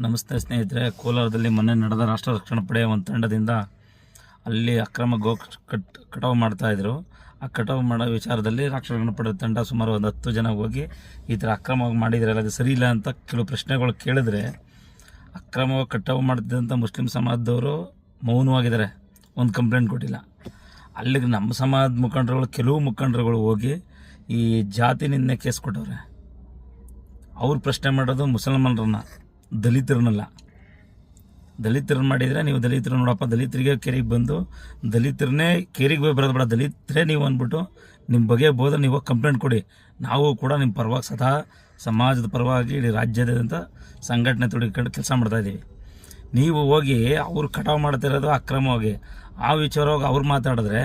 ನಮಸ್ತೆ ಸ್ನೇಹಿತರೆ. ಕೋಲಾರದಲ್ಲಿ ಮೊನ್ನೆ ನಡೆದ ರಾಷ್ಟ್ರ ರಕ್ಷಣಾ ಪಡೆಯ ಒಂದು ತಂಡದಿಂದ ಅಲ್ಲಿ ಅಕ್ರಮ ಕಟಾವು ಮಾಡ್ತಾಯಿದ್ರು. ಆ ಕಟಾವು ಮಾಡೋ ವಿಚಾರದಲ್ಲಿ ರಾಷ್ಟ್ರ ರಕ್ಷಣಾ ಪಡೆ ತಂಡ ಸುಮಾರು ಒಂದು 10 ಜನ ಹೋಗಿ ಈ ಥರ ಅಕ್ರಮವಾಗಿ ಮಾಡಿದ್ರಲ್ಲ, ಅದು ಸರಿ ಇಲ್ಲ ಅಂತ ಕೆಲವು ಪ್ರಶ್ನೆಗಳು ಕೇಳಿದ್ರೆ ಅಕ್ರಮವಾಗಿ ಕಟಾವು ಮಾಡ್ತಿದ್ದಂಥ ಮುಸ್ಲಿಂ ಸಮಾಜದವರು ಮೌನವಾಗಿದ್ದಾರೆ, ಒಂದು ಕಂಪ್ಲೇಂಟ್ ಕೊಟ್ಟಿಲ್ಲ. ಅಲ್ಲಿಗೆ ನಮ್ಮ ಸಮಾಜದ ಮುಖಂಡರುಗಳು, ಕೆಲವು ಮುಖಂಡರುಗಳು ಹೋಗಿ ಈ ಜಾತಿ ನಿಂದನೆ ಕೇಸ್ ಕೊಟ್ಟವ್ರೆ. ಅವ್ರು ಪ್ರಶ್ನೆ ಮಾಡೋದು ಮುಸಲ್ಮಾನರನ್ನ, ದಲಿತರನ್ನಲ್ಲ. ದಲಿತರನ್ನ ಮಾಡಿದರೆ ನೀವು ದಲಿತರು ನೋಡಪ್ಪ, ದಲಿತರಿಗೆ ಕೇರಿಗೆ ಬಂದು ದಲಿತರನ್ನೇ ಕೇರಿಗೆ ಹೋಗಿ ಬರೋದು ಬೇಡ, ದಲಿತರೇ ನೀವು ಅಂದ್ಬಿಟ್ಟು ನಿಮ್ಮ ಬಗ್ಗೆ ಬೋಧ ನೀವು ಕಂಪ್ಲೇಂಟ್ ಕೊಡಿ. ನಾವು ಕೂಡ ನಿಮ್ಮ ಪರವಾಗಿ ಸದಾ ಸಮಾಜದ ಪರವಾಗಿ ಇಡೀ ರಾಜ್ಯದಾದ್ಯಂತ ಸಂಘಟನೆ ತೊಡಗಿಕೊಂಡು ಕೆಲಸ ಮಾಡ್ತಾಯಿದ್ದೀವಿ. ನೀವು ಹೋಗಿ ಅವ್ರು ಕಟಾವು ಮಾಡ್ತಿರೋದು ಅಕ್ರಮವಾಗಿ, ಆ ವಿಚಾರವಾಗಿ ಅವ್ರು ಮಾತಾಡಿದ್ರೆ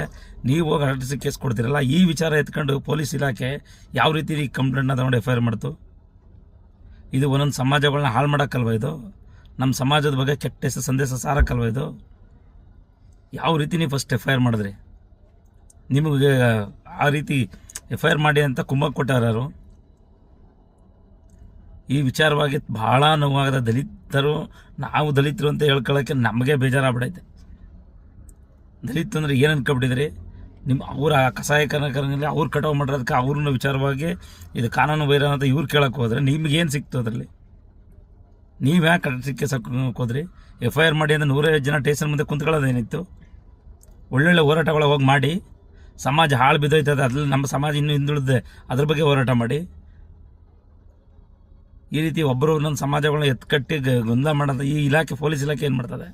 ನೀವು ಹೋಗಿ RTC ಕೇಸ್ ಕೊಡ್ತೀರಲ್ಲ. ಈ ವಿಚಾರ ಎತ್ಕೊಂಡು ಪೊಲೀಸ್ ಇಲಾಖೆ ಯಾವ ರೀತಿ ಈ ಕಂಪ್ಲೇಂಟ್ನ ತಗೊಂಡು FIR ಮಾಡ್ತು? ಇದು ಒಂದೊಂದು ಸಮಾಜಗಳನ್ನ ಹಾಳು ಮಾಡೋಕ್ಕಲ್ವ? ಇದು ನಮ್ಮ ಸಮಾಜದ ಬಗ್ಗೆ ಕೆಟ್ಟ ಹೆಸರು ಸಂದೇಶ ಸಾರಕ್ಕಲ್ವ? ಇದು ಯಾವ ರೀತಿ ನೀವು ಫಸ್ಟ್ FIR ಮಾಡಿದ್ರಿ? ನಿಮಗೆ ಆ ರೀತಿ FIR ಮಾಡಿ ಅಂತ ಕುಮ್ಮಕ್ಕು ಕೊಟ್ಟಾರು. ಈ ವಿಚಾರವಾಗಿ ಭಾಳ ನೋವಾಗದ. ದಲಿತರು, ನಾವು ದಲಿತರು ಅಂತ ಹೇಳ್ಕೊಳ್ಳೋಕ್ಕೆ ನಮಗೆ ಬೇಜಾರಾಗ್ಬಿಡೈತೆ. ದಲಿತ ಅಂದರೆ ಏನು ಅನ್ಕೊಬಿಟ್ಟಿದ್ರಿ? ನಿಮ್ಮ ಅವರ ಕಸಾಯಕರಲ್ಲಿ ಅವ್ರು ಕಟಾವು ಮಾಡಿರೋದಕ್ಕೆ ಅವ್ರನ್ನ ವಿಚಾರವಾಗಿ ಇದು ಕಾನೂನು ಬೈರ ಅಂತ ಇವ್ರು ಕೇಳೋಕ್ಕೆ ಹೋದರೆ ನಿಮಗೇನು ಸಿಕ್ತು ಅದರಲ್ಲಿ? ನೀವು ಯಾಕೆ RTC ಹೋದ್ರಿ? FIR ಮಾಡಿ ಅಂದರೆ 150 ಜನ ಸ್ಟೇಷನ್ ಮುಂದೆ ಕುಂತ್ಕೊಳ್ಳೋದೇನಿತ್ತು? ಒಳ್ಳೊಳ್ಳೆ ಹೋರಾಟಗಳು ಹೋಗಿ ಮಾಡಿ, ಸಮಾಜ ಹಾಳು ಬಿದ್ದೋಯ್ತದೆ, ಅದ್ರಲ್ಲಿ ನಮ್ಮ ಸಮಾಜ ಇನ್ನೂ ಹಿಂದುಳಿದೆ, ಅದ್ರ ಬಗ್ಗೆ ಹೋರಾಟ ಮಾಡಿ. ಈ ರೀತಿ ಒಬ್ಬರು ಒಂದೊಂದು ಸಮಾಜಗಳನ್ನ ಎತ್ಕಟ್ಟಿ ಗೊಂದಲ ಮಾಡೋದು ಈ ಇಲಾಖೆ, ಪೊಲೀಸ್ ಇಲಾಖೆ ಏನು ಮಾಡ್ತದೆ?